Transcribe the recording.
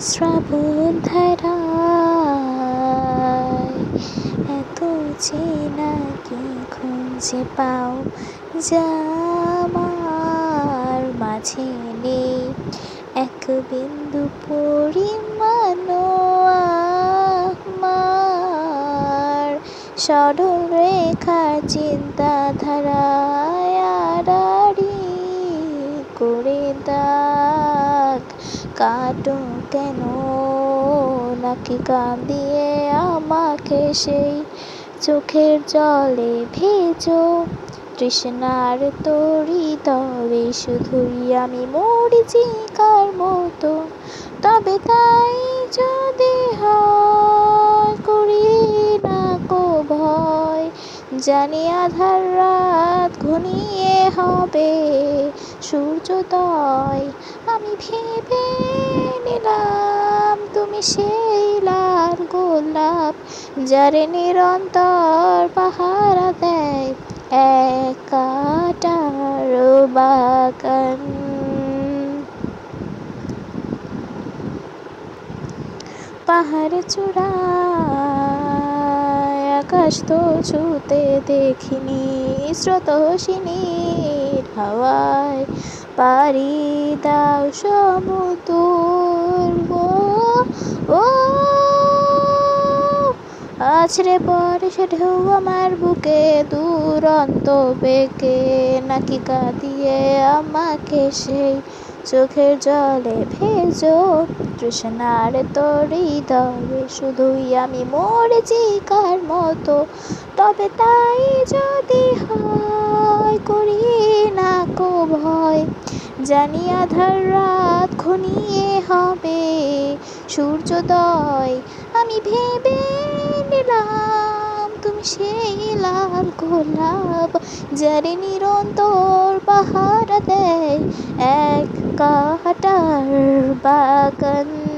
শ্রাবণ ধারায় এত চেনা কি খুঁজে পাও যা আমার মাঝে নেই এক বিন্দু পরিমাণও আমার সরল রেখার চিন্তাধারায় আড়াআড়ি করে দাগ কাটো কেন নাকি কান দিয়ে আমাকে সেই চোখের জলে ভেজো তৃষ্ণার তরি তবে শুধুই আমি মরিচিকার মতো তবে তাই যদি হয় করি না কো ভয় জানি আধার রাত ঘনিয়ে হবে সূর্যোদয় আমি ভেবে নিলাম তুমি সেই লাল গোলাপ যারে নিরন্তর পাহারা দেয় এক কাঁটার বাগান। পাহাড়ে চূড়ায় আকাশ তো ছুতে দেখিনি স্রোতস্বিনীর হাওয়ায় পাড়ি দাও সমুদ্র ও আছড়ে পড়ে সে ঢেউ আমার বুকে দুরন্ত বেগে নাকি কাঁদিয়ে আমাকে সেই চোখের জলে ভেজো তৃষ্ণার তরি দবে শুধুই আমি মরিচিকার মতো তবে তাই যদি হয় করি না কো ভয় জানি আধার রাত ঘনিয়ে হবে সূর্যোদয় আমি ভেবে নিলাম তুমি সেই লাল গোলাপ যারে নিরন্তর পাহারা দেয় এক কাঁটার বাগান।